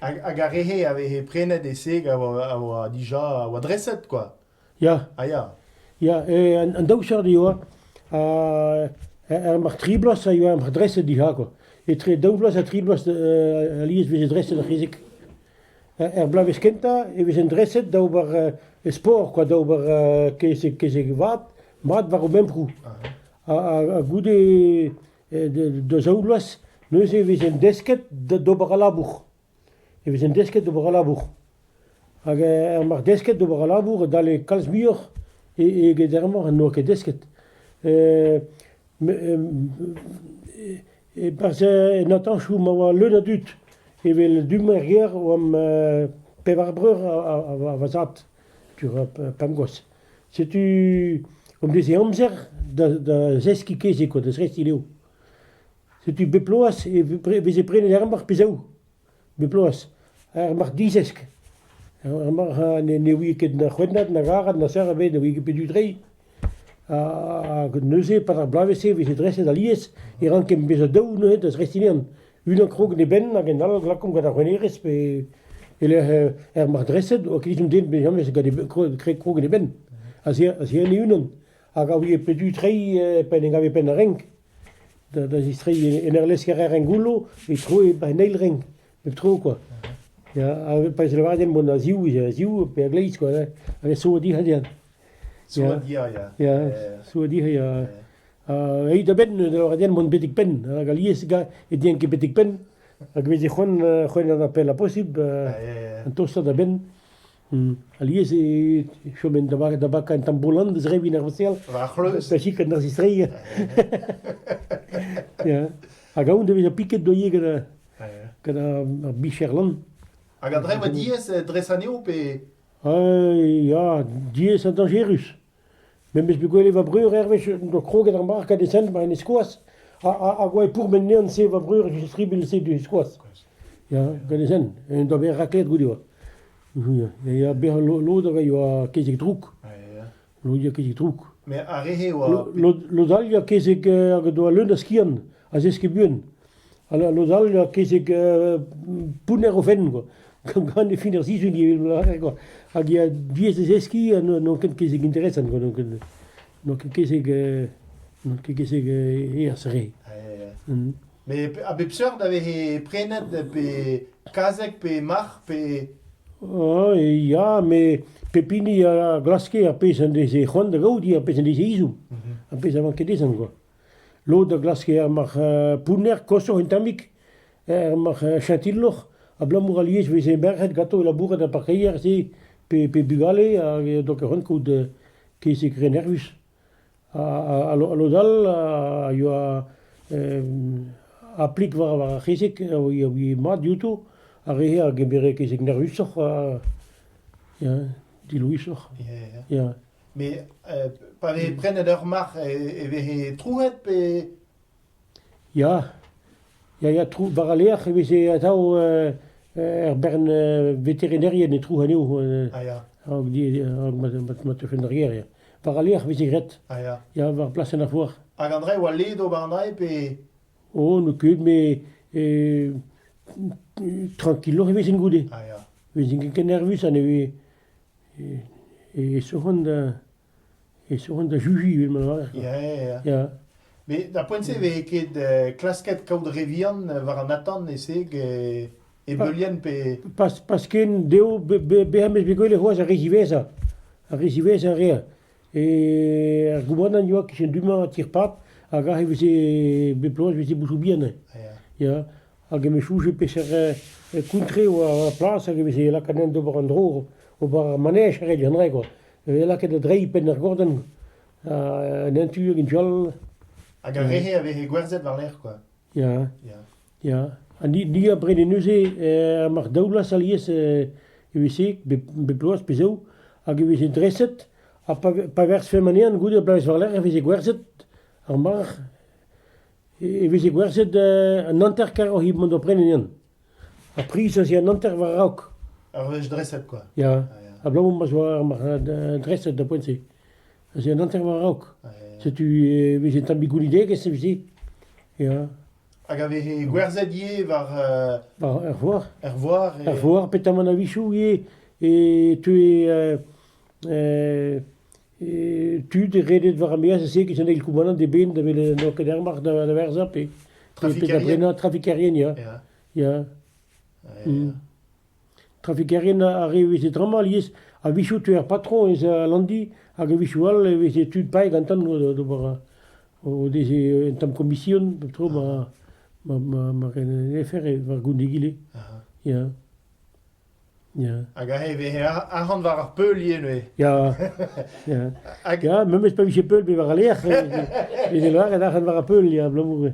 Hag a rehe avait prenet e seg a oa dija a oa dreset, quoi. Ja, Ah ya. ja, en dausar di oa, mag triblas a joa mag dressen die hako. Je tre doublas a triblas alies we dressen da gizik. Blavis kenta, we zijn dressen dauber sport, quoi dauber kese wat, maat waarom memproe. A goede de zoublas, nu zijn we zijn desket dauber alabuch. We zijn desket dauber alabuch. Mag desket dauber alabuch, dalle kalsbier. Et également no que desket parce Nathan chou ma le nadut et le dumergier om pevarbreur a vasat tu pangos c'est tu om des amzer de zeski keze ko de restilio c'est tu beploas et we prene der pisau beploas mag dizesk maar ne weekend na gwendad na garad na serra be de weekend du drei a neuze par blavese vi dresse d'alies e ranke bezo dou no het restinian une krog de ben na genal glakom gada reneres pe ele mag dresse o kisum den be james gade krog de ben as hier ni unen aga vi pe du drei pe nga vi pen renk da is drei en erles gerer ngulo vi troi by neilring met tro quoi. Ja, pas le waarden mon ziu per gleis quoi. Avec so die hadien. So dia ja. Ja, so die ja. Ei da ben de waarden mon betik pen. Galies ga et dien ke betik pen. Ak we gewoon gewoon na pela possible. En tosta da ben. Alies jo men da bak en tambulan de zrevi nervosel. Rachlos. Da chic na zistreie. Ja. Aga und we piket do jeger. Kada bicherlan. Hag a dre ma dies dresaneo pe... Ja, die is dangerus. Men mis begole va breur erwech do kroget an marka de cent ma en skoas. A goe pour men neon se va breur je stribil se du skoas. Ja, gane zen. En do be raklet gudio. Ja, be lo da yo kesik truk. Lo ja kesik truk. Me a rehe oa... Lo dal ja kesik do lunda skian as es gebühren. Ala lo dal ja kesik puner ofen go. Kan de finansies die wil ag ja dies eski no ken kesig interessan go no ken kesig ersre. Me a bepseur d'ave prenet pe kazek pe mar pe... Ja, me pepini a glaske a pesen de se Juan de Gaudi a pesen de se isu. A pesen van kedesan go. Lo de glaske a mag puner koso entamik mag chantilloch. A blamour alies we zijn berget gato la bourre da parkeer si pe bugale donc ronko de kesik nervus a lodal yo applique var gesik we mat youtube a rehe a gebere kesik nervus so ja di louis so ja Me pa ve prenet ur mar e ve trouet pe... ja trou var aler we se tau bern veterinarien et trou haneu ja. ook die met de venderier ja. Var aler we se ret. Ja. Ja, var place na voor. Hag an dre oa ledo barnai pe... Oh, no ket me tranquillo we sen goude. Ja. We sen ken nervus an we so da juji wil man war. Ja. Ja. Me da poent se ve ket klasket kaout revian war an atan e seg e belien pe... Parce ken deo behames begole hoaz a rejiveza. A rejiveza rea. Ar goumanan yo ki sen duma a tir pap a gahe we se beploaz we se bousou bien. Ja. Hag me chouche pecher kountre ou a place hag we se la kanen do bar an dro o bar manèche red an rego. La ket a drei pen ar gordon an entur in jol. Hag a rehe a ve gwerzet war l'air, quoi. Ja. En die brede neuze mag doulas alies we se beploaz pezo hag we se dresset a pa vers femanian goude blais war l'air we se gwerzet ar mar we se gwerzet an anterkar o hib mont o prenen. A pris as an anter war rauk. Ar vez dreset, quoi. Ja. A blomom mas war mar dresset da pointe. As an anter war rauk. Se tu we se tambi gounide que se we se. Ja. Hag ave gwerzadier var Ar voir. voir. Ar voir, petam an avichou e tu tu de redet var a meas a seg eus an eil koumanan de ben da vel no ket er mar da verzap e Trafikarien. Trafikarien, ya. Ja. Ya. Trafikarien a revez e tramal yes a vichou tu er patron ez a landi hag a vichou al vez e tud paeg an tan do bara o des en tam komission tro ma ren efer e var goundigile. Ya. Ja. Hag a heve arrant war ar peul yen oe. Ja. Ja. Hag Ja, même pas viché peul, mais var a lec'h. Mais c'est loire, et d'arren var a peul, ya, blamour.